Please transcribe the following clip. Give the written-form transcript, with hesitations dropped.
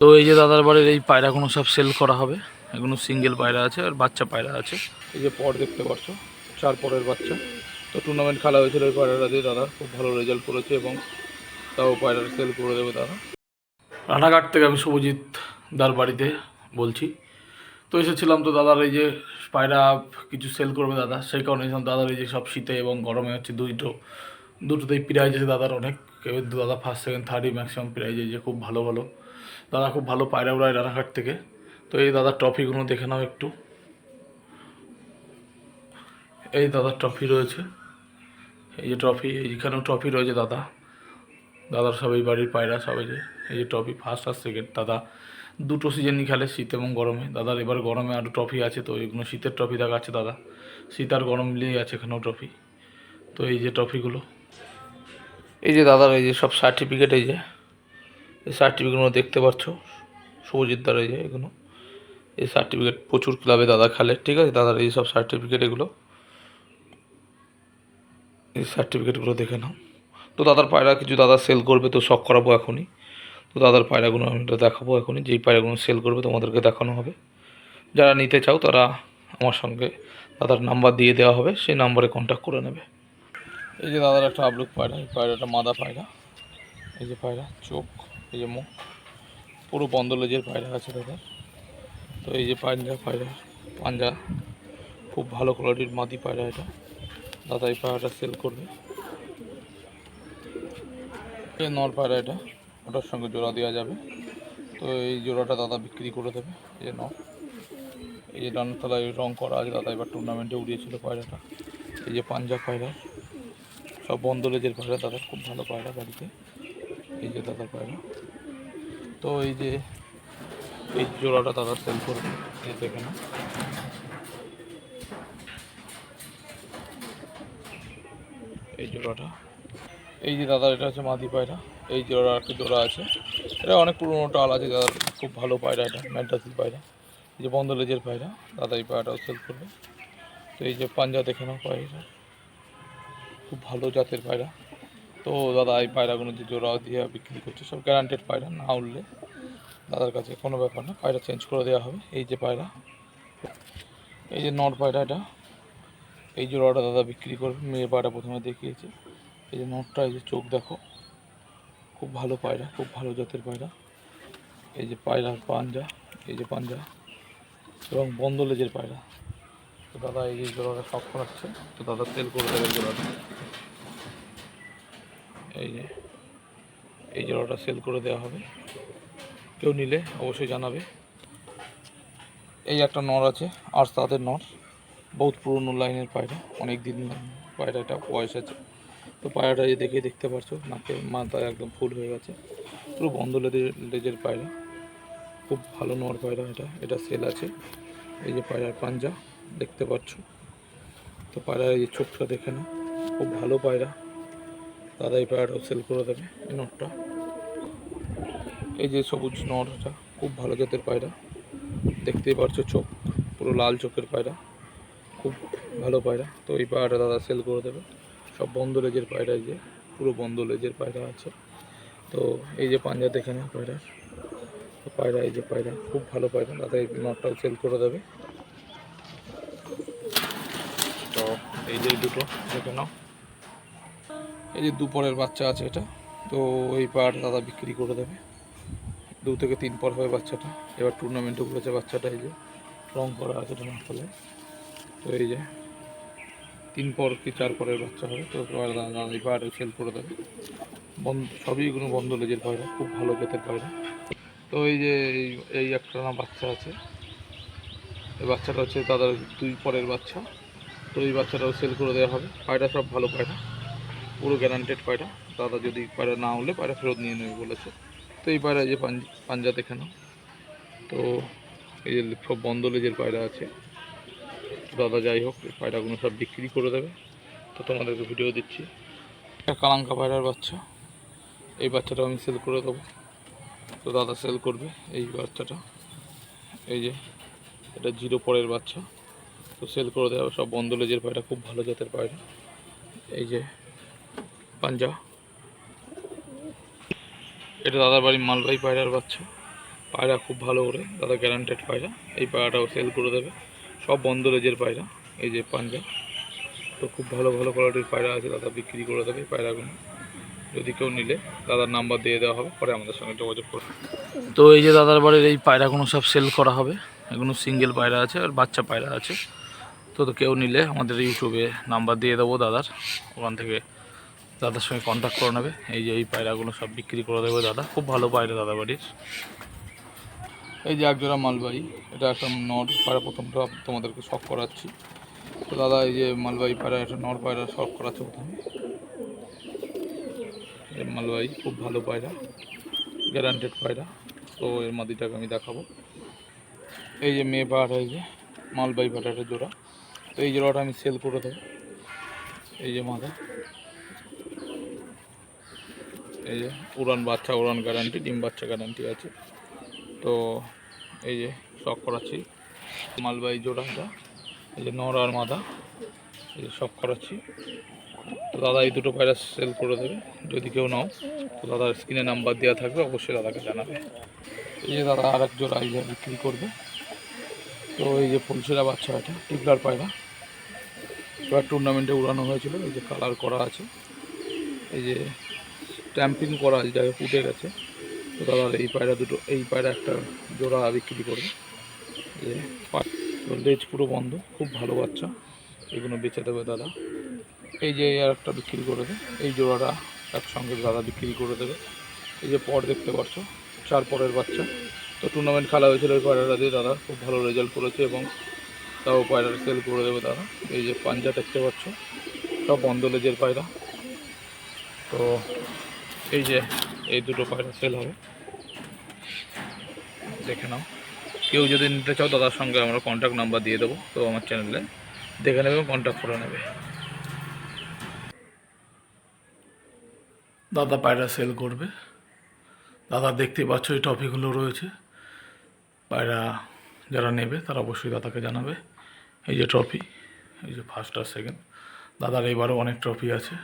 তো এই যে দাদার বাড়ির এই পায়রাগুলো সব সেল করা হবে। এগুলো সিঙ্গেল পায়রা আছে আর বাচ্চা পায়রা আছে। এই যে পর দেখতে পাচ্ছ 4 পরের বাচ্চা। তো টুর্নামেন্ট খেলা হয়েছিল ওই পায়রাটা দিয়ে, দাদা খুব ভালো রেজাল্ট করেছে এবং তাও পায়রাটা সেল করে দেবে দাদা। রানাঘাট থেকে আমি শুভজিৎ দার বাড়িতে বলছি। তো এসেছিলাম, তো দাদার এই যে পায়রা কিছু সেল করবে দাদা, সেই কারণে দাদার এই যে সব শীতে এবং গরমে হচ্ছে দুটোতেই প্রাইজ আছে দাদার অনেক। দাদা ফার্স্ট সেকেন্ড থার্ডই ম্যাক্সিমাম প্রাইজ এই যে খুব ভালো ভালো। দাদা খুব ভালো পায়রা উড়ায় রানাঘাট থেকে। তো এই দাদার ট্রফিগুলো দেখে নাও একটু। এই দাদার ট্রফি রয়েছে, এই যে ট্রফি, এইখানেও ট্রফি রয়েছে দাদার সব এই বাড়ির পায়রা সব এই যে ট্রফি ফার্স্ট আর সেকেন্ড। দাদা দুটো সিজনই খেলে, শীত এবং গরমে। দাদার এবার গরমে আরও ট্রফি আছে, তো এগুলো শীতের ট্রফি দেখাচ্ছে দাদা। শীত আর গরম মিলিয়েই আছে এখানেও ট্রফি। তো এই যে ট্রফিগুলো, এই যে দাদার এই যে সব সার্টিফিকেট, এই সার্টিফিকেটগুলো দেখতে পাচ্ছ শুভজিৎ দার। এই যে এগুলো এই সার্টিফিকেট প্রচুর ক্লাবে দাদা খেলে, ঠিক আছে। দাদার এই সব সার্টিফিকেট, এগুলো এই সার্টিফিকেটগুলো দেখে নাও। তো দাদার পায়রা কিছু দাদা সেল করবে, তো শখ করাবো এখনই। তো দাদার পায়রাগুলো আমি দেখাবো এখনই, যেই পায়রাগুলো সেল করবে তোমাদেরকে দেখানো হবে। যারা নিতে চাও তারা আমার সঙ্গে দাদার নাম্বার দিয়ে দেওয়া হবে, সেই নাম্বারে কন্ট্যাক্ট করে নেবে। এই যে দাদার একটা আবলুক পায়রা, এই পায়রাটা মাদা পায়রা। এই যে পায়রা চোখ, এই যে মুখ, পুরো বন্ধ লেজের পায়রা আছে দাদার। তো এই যে পায়রা পাঞ্জা খুব ভালো কোয়ালিটির মাদি পায়রা এটা। দাদা এই পায়রাটা সেল করবে। এই নর পায়রা, এটা ওটার সঙ্গে জোড়া দেওয়া যাবে। তো এই জোড়াটা দাদা বিক্রি করে দেবে। এই যে নর, এই যে ডানার তলায় রং করা আছে, দাদা এবার টুর্নামেন্টে উড়িয়েছিল পায়রাটা। এই যে পাঞ্জা পায়রা, সব বন্ধ লেজের পায়রা দাদার, খুব ভালো পায়রা বাড়িতে। এই যে দাদার পায়রা। তো এই যে এই জোড়াটা দাদা সেল করবে, এই দেখে না। এই জোড়াটা, এই যে দাদার এটা হচ্ছে মাদি পায়রা। এই জোড়া একটা জোড়া আছে, এটা অনেক পুরোনো টাল আছে দাদার, খুব ভালো পায়রা এটা, ম্যাড্রাসি পায়রা। এই যে বন্ধ লেজের পায়রা, দাদা এই পায়রাটাও সেল করবে। তো এই যে পাঞ্জা দেখে নাও পায়রা, খুব ভালো জাতের পায়রা। তো দাদা এই পায়রাগুলো যে জোড়া দিয়ে বিক্রি করছে সব গ্যারান্টেড পায়রা, না উঠলে দাদার কাছে কোনো ব্যাপার না, পায়রা চেঞ্জ করে দেওয়া হবে। এই যে পায়রা, এই যে নর পায়রা, এটা এই জোড়াটা দাদা বিক্রি করবে। মেয়ে পায়রা প্রথমে দেখিয়েছে, এই যে নটটা, এই যে চোখ দেখো, খুব ভালো পায়রা, খুব ভালো জাতের পায়রা। এই যে পায়রার পাঞ্জা, এই যে পাঞ্জা এবং বন্ধ লেজের পায়রা। তো দাদা এই যে জোড়াটা শখ করাচ্ছে, তো দাদা সেল করে দেবে জোড়াটা। এই জোড়াটা সেল করে দেওয়া হবে, কেউ নিলে অবশ্যই জানাবে। এই একটা নর আছে, আর তাদের নর, বহুত পুরনো লাইনের পায়রা, অনেক দিন পায়রাটা বয়স আছে। তো পায়রাটা যে দেখতে পারছো, নাকে মাথায় একদম ফুল হয়ে গেছে, পুরো বন্ধ লেজের পায়রা, খুব ভালো নর পায়রা এটা সেল আছে। এই যে পায়রার পাঞ্জা দেখতে পাচ্ছ। তো পায়রার এই যে চোখটা দেখে না, খুব ভালো পায়রা। দাদা এই পায়রাটাও সেল করে দেবে, এই নরটা। এই যে সবুজ নরটা, খুব ভালো জাতের পায়রা, দেখতেই পারছো চোখ, পুরো লাল চোখের পায়রা, খুব ভালো পায়রা। তো এই পায়রাটা দাদা সেল করে দেবে। সব বন্ধ লেজের পায়রা, এই যে পুরো বন্ধ লেজের পায়রা আছে। তো এই যে পাঞ্জা দেখে না পায়রার, তো পায়রা, এই যে পায়রা খুব ভালো পায়রা, দাদা এই নটটাও সেল করে দেবে। তো এই যে দুটো দেখে নাও, এই যে দুপরের বাচ্চা আছে এটা। তো এই পায়রাটা দাদা বিক্রি করে দেবে। 2 থেকে 3 পর হবে বাচ্চাটা, এবার টুর্নামেন্টে উঠেছে বাচ্চাটা। এই যে রং করা আছে ডানার তলায়। তো এই যে 3 পর কি 4 পরের বাচ্চা হবে। তো দাদা এই পায়রা সেল করে দেবে। সবই এগুলো বন্ধ লেজের পায়রা, খুব ভালো জাতের পায়রা। তো এই যে এই একটা না বাচ্চা আছে, এই বাচ্চাটা হচ্ছে দাদার 2 পরের বাচ্চা। তো এই বাচ্চাটাও সেল করে দেওয়া হবে। পায়রা সব ভালো পায়রা, পুরো গ্যারান্টেড পায়রা। দাদা যদি পায়রা না হলে পায়রা ফেরত নিয়ে নেবে বলেছে। তো এই পায়রা যে পাঞ্জা দেখে নাও। তো এই যে সব বন্ধ লেজের পায়রা আছে। দাদা যাই হোক এই পায়রাগুলো সব বিক্রি করে দেবে। তো তোমাদেরকে ভিডিও দিচ্ছি। একটা কালাঙ্কা পায়রার বাচ্চা, এই বাচ্চাটা আমি সেল করে দেবো। তো দাদা সেল করবে এই বাচ্চাটা। এই যে এটা 0 পরের বাচ্চা, তো সেল করে দেওয়া হবে। সব বন্ধ লেজের পায়রা, খুব ভালো জাতের পায়রা। এই যে পাঞ্জা, এটা দাদার বাড়ির মালবাহী পায়রার বাচ্চা। পায়রা খুব ভালো করে দাদা, গ্যারান্টেড পায়রা। এই পায়রাটাও সেল করে দেবে, সব বন্ধ লেজের পায়রা। এই যে পাঞ্জা, তো খুব ভালো ভালো কোয়ালিটির পায়রা আছে, দাদা বিক্রি করে দেবে এই পায়রাগুলো। যদি কেউ নিলে দাদার নাম্বার দিয়ে দেওয়া হবে, পরে আমাদের সঙ্গে যোগাযোগ করবে। তো এই যে দাদার বাড়ির এই পায়রাগুলো সব সেল করা হবে। এগুলো সিঙ্গেল পায়রা আছে আর বাচ্চা পায়রা আছে। তো কেউ নিলে আমাদের ইউটিউবে নাম্বার দিয়ে দেবো দাদার, ওখান থেকে দাদার সঙ্গে কন্ট্যাক্ট করে নেবে। এই যে এই পায়রাগুলো সব বিক্রি করে দেবে দাদা, খুব ভালো পায়রা দাদা বাড়ির। এই যে একজোড়া মালবাহী, এটা একটা নর পায়রা, প্রথমটা তোমাদেরকে শখ করাচ্ছি। তো দাদা এই যে মালবাহী পায়রা, একটা নর পায়রা শখ করাচ্ছে প্রথমে। এই মালবাহী খুব ভালো পায়রা, গ্যারান্টেড পায়রা। তো এর মাদিটাকে আমি দেখাবো। এই যে মেয়ে পায়রা, এই যে মালবাহী পায়রাটা জোড়া। তো এই জোড়াটা আমি সেল করে দেবো। এই যে মাদা, এই যে উড়ান বাচ্চা, উড়ান গ্যারান্টি, ডিম বাচ্চা গ্যারান্টি আছে। তো এই যে শখ করাচ্ছি মালবাহী জোড়াটা, এই যে নর আর মাদা, এই যে শখ করাচ্ছি। তো দাদা এই দুটো পায়রা সেল করে দেবে, যদি কেউ নাও। তো দাদার স্ক্রিনে নাম্বার দেওয়া থাকবে, অবশ্যই দাদাকে জানাবে। এই যে দাদা আর এক জোড়া এই যে বিক্রি করবে। তো এই যে ফুলশিরা বাচ্চা, এটা টিপলার পায়রা, এবার টুর্নামেন্টে উড়ানো হয়েছিল। এই যে কালার করা আছে, এই যে স্ট্যাম্পিং করা আছে, জায়গায় ফুটে গেছে। তো দাদার এই পায়রা দুটো, এই পায়রা একটা জোড়া বিক্রি করবে। এই যে লেজ পুরো বন্ধ, খুব ভালো বাচ্চা, এগুলো বেচে দেবে দাদা। এই যে আর একটা বিক্রি করে দেবে, এই জোড়াটা একসঙ্গে দাদা বিক্রি করে দেবে। এই যে পর দেখতে পাচ্ছ, 4 পরের বাচ্চা। তো টুর্নামেন্ট খেলা হয়েছিল এই পায়রাটা দিয়ে, দাদা খুব ভালো রেজাল্ট করেছে এবং তাও পায়রাটা সেল করে দেবে দাদা। এই যে পাঞ্জা দেখতে পাচ্ছ, সব বন্ধ লেজের পায়রা। তো এই যে এই দুটো পায়রা সেল হবে, দেখে নাও। কেউ যদি নিতে চাও দাদার সঙ্গে আমরা কন্ট্যাক্ট নাম্বার দিয়ে দেবো, তো আমার চ্যানেলে দেখে নেবে, কন্ট্যাক্ট করে নেবে। দাদা পায়রা সেল করবে। দাদা দেখতে পাচ্ছ এই ট্রফিগুলো রয়েছে, পায়রা যারা নেবে তারা অবশ্যই দাদাকে জানাবে। এই যে ট্রফি, এই যে ফার্স্ট আর সেকেন্ড, দাদার এবারও অনেক ট্রফি আছে।